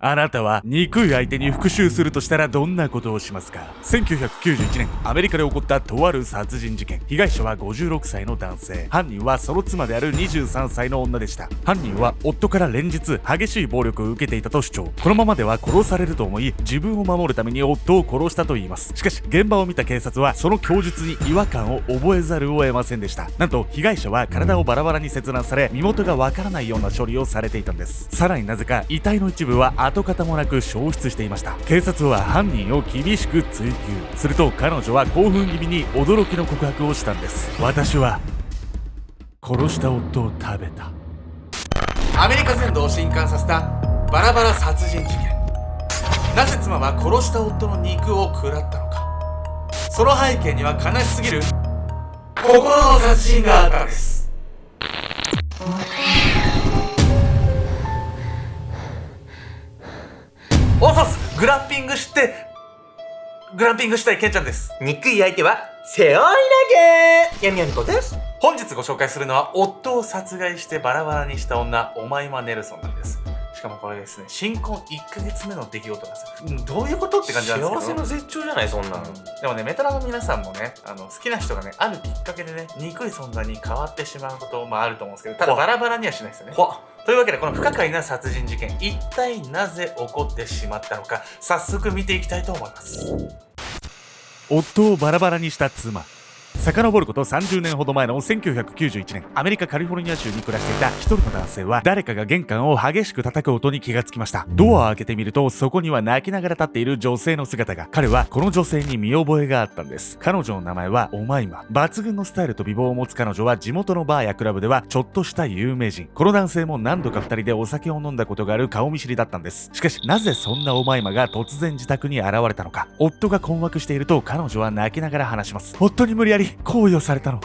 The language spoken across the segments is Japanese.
あなたは憎い相手に復讐するとしたらどんなことをしますか。1991年アメリカで起こったとある殺人事件。被害者は56歳の男性、犯人はその妻である23歳の女でした。犯人は夫から連日激しい暴力を受けていたと主張。このままでは殺されると思い、自分を守るために夫を殺したと言います。しかし現場を見た警察はその供述に違和感を覚えざるを得ませんでした。なんと被害者は体をバラバラに切断され、身元がわからないような処理をされていたんです。さらになぜか遺体の一部は跡形もなく消失していました。警察は犯人を厳しく追及すると、彼女は興奮気味に驚きの告白をしたんです。私は殺した夫を食べた。アメリカ全土を震撼させたバラバラ殺人事件。なぜ妻は殺した夫の肉を食らったのか。その背景には悲しすぎる心の殺人があったんです。おそす、グランピングしたいケンちゃんです。憎い相手は背負い投げ。やみやみこです。本日ご紹介するのは、夫を殺害してバラバラにした女、オマイマ・ネルソンなんです。しかもこれですね、新婚1ヶ月目の出来事なんですよ。どういうことって感じなんですけど、幸せの絶頂じゃないそんなの。でもね、メトラの皆さんもね、好きな人がね、あるきっかけでね、憎い存在に変わってしまうこともあると思うんですけど、ただバラバラにはしないですよね。というわけで、この不可解な殺人事件、一体なぜ起こってしまったのか、早速見ていきたいと思います。夫をバラバラにした妻。遡ること30年ほど前の1991年、アメリカカリフォルニア州に暮らしていた一人の男性は、誰かが玄関を激しく叩く音に気がつきました。ドアを開けてみると、そこには泣きながら立っている女性の姿が。彼はこの女性に見覚えがあったんです。彼女の名前はオマイマ。抜群のスタイルと美貌を持つ彼女は、地元のバーやクラブではちょっとした有名人。この男性も何度か2人でお酒を飲んだことがある顔見知りだったんです。しかし、なぜそんなオマイマが突然自宅に現れたのか。夫が困惑していると、彼女は泣きながら話します。夫に無理やり行為をされたの。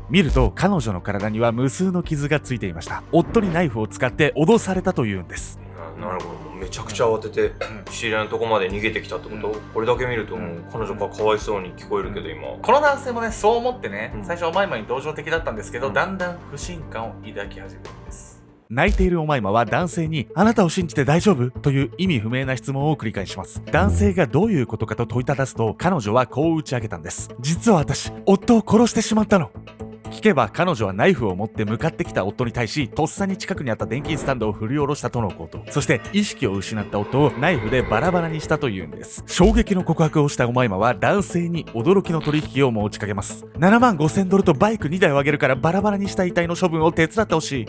見ると彼女の体には無数の傷がついていました。夫にナイフを使って脅されたというんです。なるほど。めちゃくちゃ慌てて知り合いのとこまで逃げてきたってこと、これだけ見るともう彼女がかわいそうに聞こえるけど、今この男性もね、そう思ってね、最初オマイマに同情的だったんですけど、だんだん不信感を抱き始めるんです。泣いているオマイマは男性に、あなたを信じて大丈夫という意味不明な質問を繰り返します。男性がどういうことかと問いただすと、彼女はこう打ち明けたんです。実は私、夫を殺してしまったの。聞けば彼女はナイフを持って向かってきた夫に対し、とっさに近くにあった電気スタンドを振り下ろしたとのこと。そして意識を失った夫をナイフでバラバラにしたというんです。衝撃の告白をしたオマイマは男性に驚きの取引を持ちかけます。$75,000とバイク2台をあげるからバラバラにした遺体の処分を手伝ってほしい。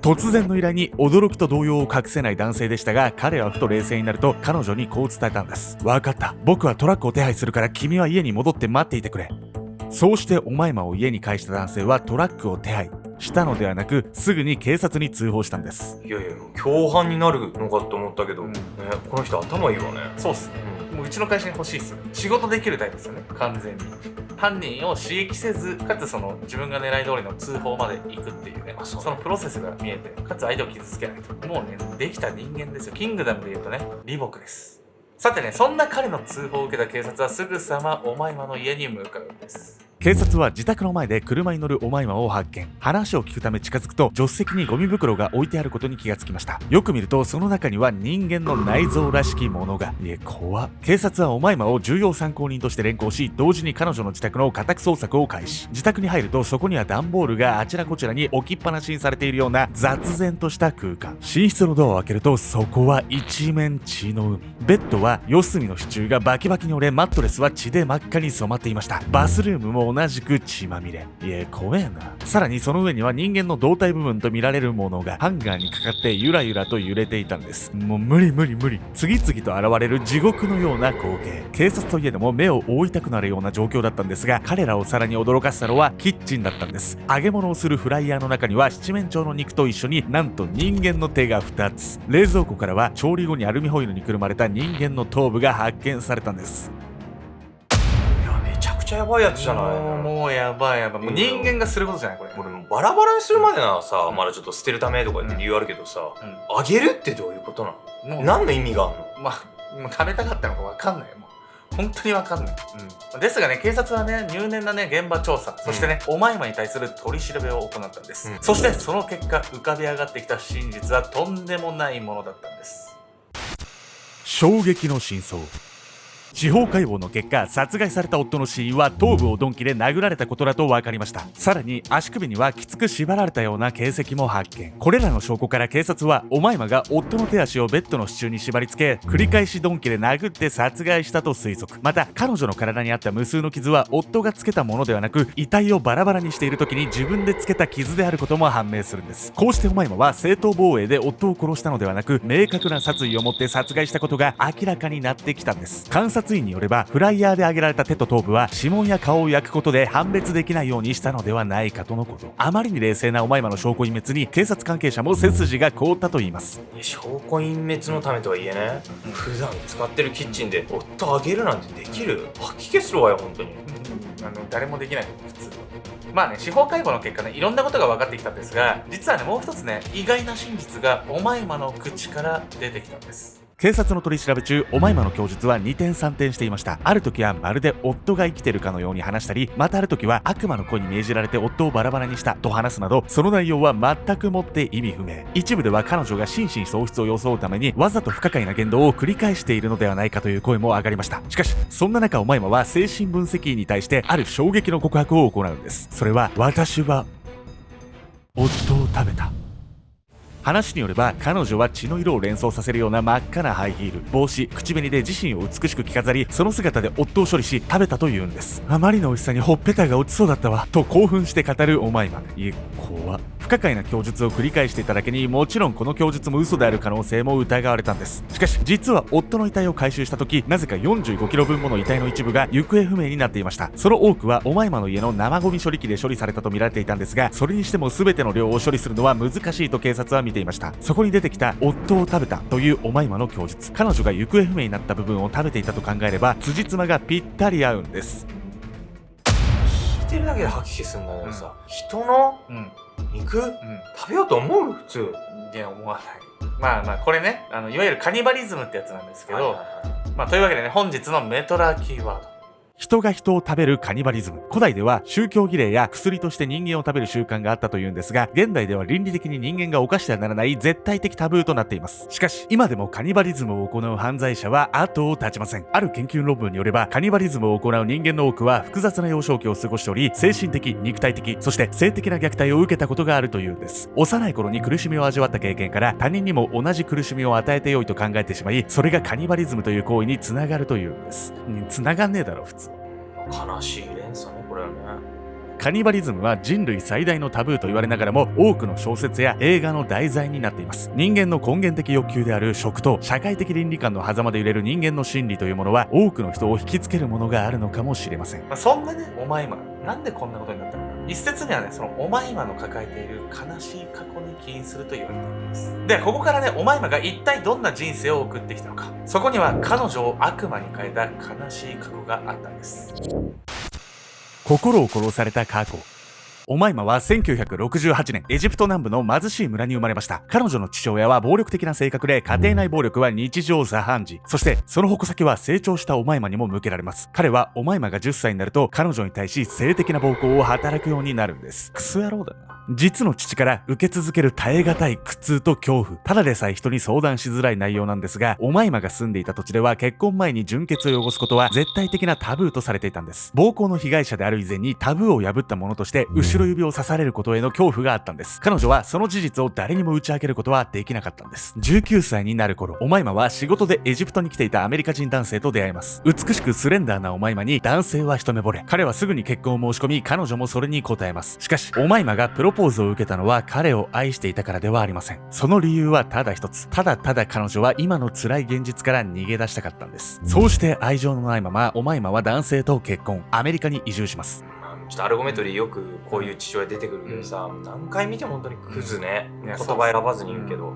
突然の依頼に驚きと動揺を隠せない男性でしたが、彼はふと冷静になると彼女にこう伝えたんです。分かった。僕はトラックを手配するから君は家に戻って待っていてくれ。そうしてオマイマを家に返した男性はトラックを手配したのではなく、すぐに警察に通報したんです。いやいや、共犯になるのかと思ったけど、この人頭いいわね。そうっすね、もううちの会社に欲しいっすよ。仕事できるタイプですよね、完全に。犯人を刺激せず、かつその自分が狙い通りの通報まで行くっていうね、そのプロセスが見えて、かつ相手を傷つけないと。もうね、できた人間ですよ。キングダムで言うとね、李牧です。さてね、そんな彼の通報を受けた警察はすぐさまオマイマの家に向かうんです。警察は自宅の前で車に乗るオマイマを発見。話を聞くため近づくと、助手席にゴミ袋が置いてあることに気がつきました。よく見るとその中には人間の内臓らしきものが。怖っ。警察はオマイマを重要参考人として連行し、同時に彼女の自宅の家宅捜索を開始。自宅に入ると、そこには段ボールがあちらこちらに置きっぱなしにされているような雑然とした空間。寝室のドアを開けると、そこは一面血の海。ベッドは四隅の支柱がバキバキに折れ、マットレスは血で真っ赤に染まっていました。バスルームも同じく血まみれ。怖えな。さらにその上には人間の胴体部分と見られるものがハンガーにかかってゆらゆらと揺れていたんです。もう無理。次々と現れる地獄のような光景。警察といえども目を覆いたくなるような状況だったんですが、彼らをさらに驚かせたのはキッチンだったんです。揚げ物をするフライヤーの中には七面鳥の肉と一緒に、なんと人間の手が2つ。冷蔵庫からは調理後にアルミホイルにくるまれた人間の頭部が発見されたんです。めちゃくちゃやばいやつじゃないの。もうやばい。もう人間がすることじゃないこれ。俺もバラバラにするまでならさ、まだちょっと捨てるためとかって理由あるけどさ、あげるってどういうことなの？何の意味があるの？もう食べたかったのか分かんない。もう本当に分かんない。ですがね、警察はね、入念なね、現場調査、そしてね、オマイマに対する取り調べを行ったんです。そしてその結果、浮かび上がってきた真実はとんでもないものだったんです。衝撃の真相。司法解剖の結果、殺害された夫の死因は頭部を鈍器で殴られたことだと分かりました。さらに足首にはきつく縛られたような形跡も発見。これらの証拠から警察はオマイマが夫の手足をベッドの支柱に縛り付け、繰り返し鈍器で殴って殺害したと推測。また彼女の体にあった無数の傷は夫がつけたものではなく、遺体をバラバラにしている時に自分でつけた傷であることも判明するんです。こうしてオマイマは正当防衛で夫を殺したのではなく、明確な殺意を持って殺害したことが明らかになってきたんです。監察員によれば、フライヤーで挙げられた手と頭部は指紋や顔を焼くことで判別できないようにしたのではないかとのこと。あまりに冷静なオマイマの証拠隠滅に警察関係者も背筋が凍ったといいます。証拠隠滅のためとはいえね、普段使ってるキッチンで夫あげるなんてできる？吐き気するわよ本当に。誰もできないと思う普通。まあね、司法解剖の結果ね、いろんなことが分かってきたんですが、実はね、もう一つね、意外な真実がオマイマの口から出てきたんです。警察の取り調べ中、オマイマの供述は二転三転していました。ある時はまるで夫が生きてるかのように話したり、またある時は悪魔の子に命じられて夫をバラバラにしたと話すなど、その内容は全くもって意味不明。一部では彼女が心神喪失を装うためにわざと不可解な言動を繰り返しているのではないかという声も上がりました。しかしそんな中、オマイマは精神分析員に対してある衝撃の告白を行うんです。それは、私は夫を食べた。話によれば、彼女は血の色を連想させるような真っ赤なハイヒール、帽子、口紅で自身を美しく着飾り、その姿で夫を処理し食べたというんです。あまりの美味しさにほっぺたが落ちそうだったわと興奮して語るオマイマ。怖っ。不可解な供述を繰り返していただけに、もちろんこの供述も嘘である可能性も疑われたんです。しかし実は夫の遺体を回収した時、なぜか45キロ分もの遺体の一部が行方不明になっていました。その多くはオマイマの家の生ゴミ処理機で処理されたと見られていたんですが、それにしても全ての量を処理するのは難しいと警察は見ていました。そこに出てきた夫を食べたというオマイマの供述、彼女が行方不明になった部分を食べていたと考えれば、辻褄がぴったり合うんです。聞いてるだけで吐き気すんだけどさ、人の肉、食べようと思う？普通。いや、思わない。まあこれね、いわゆるカニバリズムってやつなんですけど、というわけでね、本日のメトラキーワード。人が人を食べるカニバリズム。古代では宗教儀礼や薬として人間を食べる習慣があったというんですが、現代では倫理的に人間が犯してはならない絶対的タブーとなっています。しかし今でもカニバリズムを行う犯罪者は後を絶ちません。ある研究論文によれば、カニバリズムを行う人間の多くは複雑な幼少期を過ごしており、精神的、肉体的、そして性的な虐待を受けたことがあるというんです。幼い頃に苦しみを味わった経験から、他人にも同じ苦しみを与えてよいと考えてしまい、それがカニバリズムという行為につながるというんです。つながんねえだろ普通。悲しい連鎖ねこれはね。カニバリズムは人類最大のタブーと言われながらも、多くの小説や映画の題材になっています。人間の根源的欲求である食と社会的倫理観の狭間で揺れる人間の心理というものは、多くの人を引きつけるものがあるのかもしれません。そんなね、オマイマ、なんでこんなことになったのか。一説にはね、そのオマイマの抱えている悲しい過去に起因すると言われています。で、ここからね、オマイマが一体どんな人生を送ってきたのか。そこには彼女を悪魔に変えた悲しい過去があったんです。心を殺された過去。オマイマは1968年、エジプト南部の貧しい村に生まれました。彼女の父親は暴力的な性格で、家庭内暴力は日常茶飯事。そして、その矛先は成長したオマイマにも向けられます。彼はオマイマが10歳になると、彼女に対し性的な暴行を働くようになるんです。クソ野郎だな。実の父から受け続ける耐え難い苦痛と恐怖。ただでさえ人に相談しづらい内容なんですが、オマイマが住んでいた土地では結婚前に純血を汚すことは絶対的なタブーとされていたんです。暴行の被害者である以前にタブーを破った者として後ろ指を刺されることへの恐怖があったんです。彼女はその事実を誰にも打ち明けることはできなかったんです。19歳になる頃、オマイマは仕事でエジプトに来ていたアメリカ人男性と出会います。美しくスレンダーなオマイマに男性は一目惚れ。彼はすぐに結婚を申し込み、彼女もそれに応えます。しかし、オマイマがプロポーズを受けたのは彼を愛していたからではありません。その理由はただ一つ。ただただ彼女は今の辛い現実から逃げ出したかったんです。そうして愛情のないまま、オマイマは男性と結婚、アメリカに移住します。ちょっとアルゴメトリーよくこういう父親出てくるけどさ、何回見ても本当にクズね。言葉選ばずに言うけど、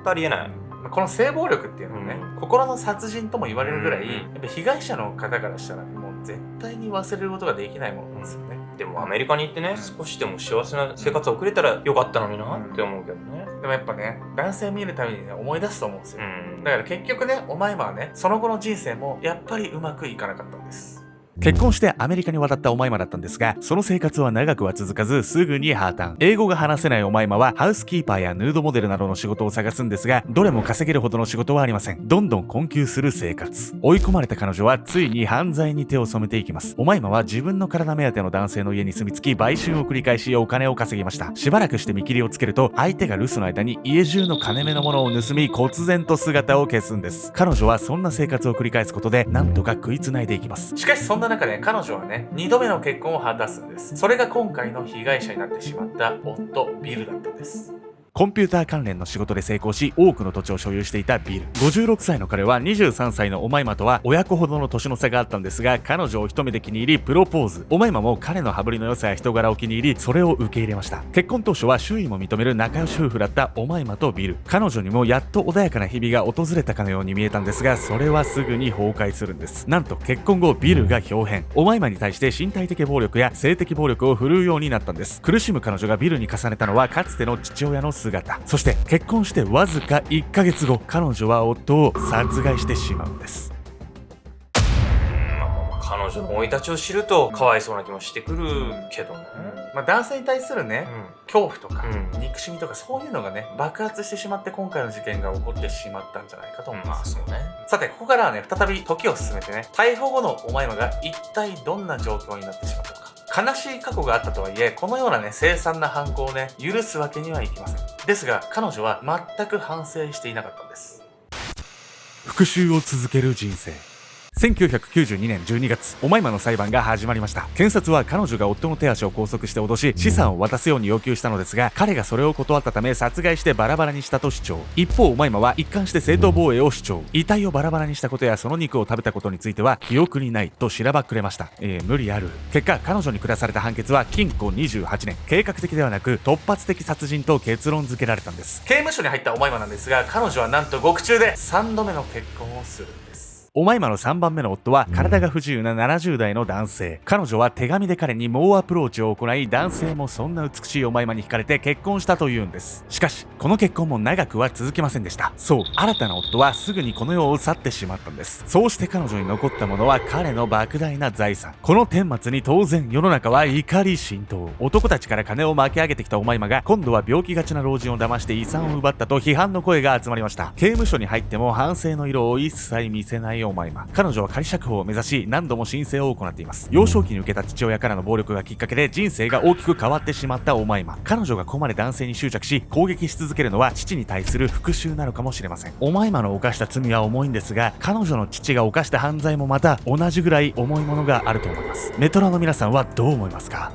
ありえない。この性暴力っていうのはね、心の殺人とも言われるぐらい、やっぱ被害者の方からしたら、もう絶対に忘れることができないものなんですよね。でもアメリカに行ってね、少しでも幸せな生活を送れたらよかったのになって思うけどね。でもやっぱね、男性見るたびにね、思い出すと思うんですよ。だから結局ね、オマイマはね、その後の人生もやっぱりうまくいかなかったんです。結婚してアメリカに渡ったおまいまだったんですが、その生活は長くは続かずすぐに破綻。英語が話せないおまいまはハウスキーパーやヌードモデルなどの仕事を探すんですが、どれも稼げるほどの仕事はありません。どんどん困窮する生活。追い込まれた彼女はついに犯罪に手を染めていきます。おまいまは自分の体目当ての男性の家に住み着き、売春を繰り返しお金を稼ぎました。しばらくして見切りをつけると、相手が留守の間に家中の金目のものを盗み、忽然と姿を消すんです。彼女はそんな生活を繰り返すことでなんとか食いつないでいきます。しかしそんな中で彼女はね、2度目の結婚を果たすんです。それが今回の被害者になってしまった夫ビルだったんです。コンピューター関連の仕事で成功し、多くの土地を所有していたビル。56歳の彼は23歳のおまいまとは親子ほどの年の差があったんですが、彼女を一目で気に入りプロポーズ。おまいまも彼の羽振りの良さや人柄を気に入り、それを受け入れました。結婚当初は周囲も認める仲良し夫婦だったおまいまとビル。彼女にもやっと穏やかな日々が訪れたかのように見えたんですが、それはすぐに崩壊するんです。なんと結婚後ビルが豹変。おまいまに対して身体的暴力や性的暴力を振るうようになったんです。苦しむ彼女がビルに重ねたのはかつての父親の姿。そして結婚してわずか1ヶ月後、彼女は夫を殺害してしまうんです。彼女の生い立ちを知るとかわいそうな気もしてくるけどね。男性に対するね、恐怖とか、う憎しみとかそういうのがね、爆発してしまって今回の事件が起こってしまったんじゃないかと思います。そうね。さて、ここからはね、再び時を進めてね、逮捕後のおまいまが一体どんな状況になってしまったのか。悲しい過去があったとはいえ、このようなね、凄惨な犯行をね、許すわけにはいきません。ですが、彼女は全く反省していなかったんです。復讐を続ける人生。1992年12月、おまいまの裁判が始まりました。検察は彼女が夫の手足を拘束して脅し、資産を渡すように要求したのですが、彼がそれを断ったため殺害してバラバラにしたと主張。一方、おまいまは一貫して正当防衛を主張。遺体をバラバラにしたことやその肉を食べたことについては記憶にないとしらばっくれました。無理ある。結果、彼女に下された判決は禁錮28年。計画的ではなく突発的殺人と結論付けられたんです。刑務所に入ったおまいまなんですが、彼女はなんと獄中で3度目の結婚をするんです。おまいまの3番目の夫は体が不自由な70代の男性。彼女は手紙で彼に猛アプローチを行い、男性もそんな美しいおまいまに惹かれて結婚したというんです。しかしこの結婚も長くは続きませんでした。そう、新たな夫はすぐにこの世を去ってしまったんです。そうして彼女に残ったものは彼の莫大な財産。この顛末に当然世の中は怒り心頭。男たちから金を巻き上げてきたおまいまが今度は病気がちな老人を騙して遺産を奪ったと批判の声が集まりました。刑務所に入っても反省の色を一切見せないおまいま。彼女は仮釈放を目指し何度も申請を行っています。幼少期に受けた父親からの暴力がきっかけで人生が大きく変わってしまったおまいま。彼女がここまで男性に執着し攻撃し続けるのは父に対する復讐なのかもしれません。おまいまの犯した罪は重いんですが、彼女の父が犯した犯罪もまた同じぐらい重いものがあると思います。メトラの皆さんはどう思いますか？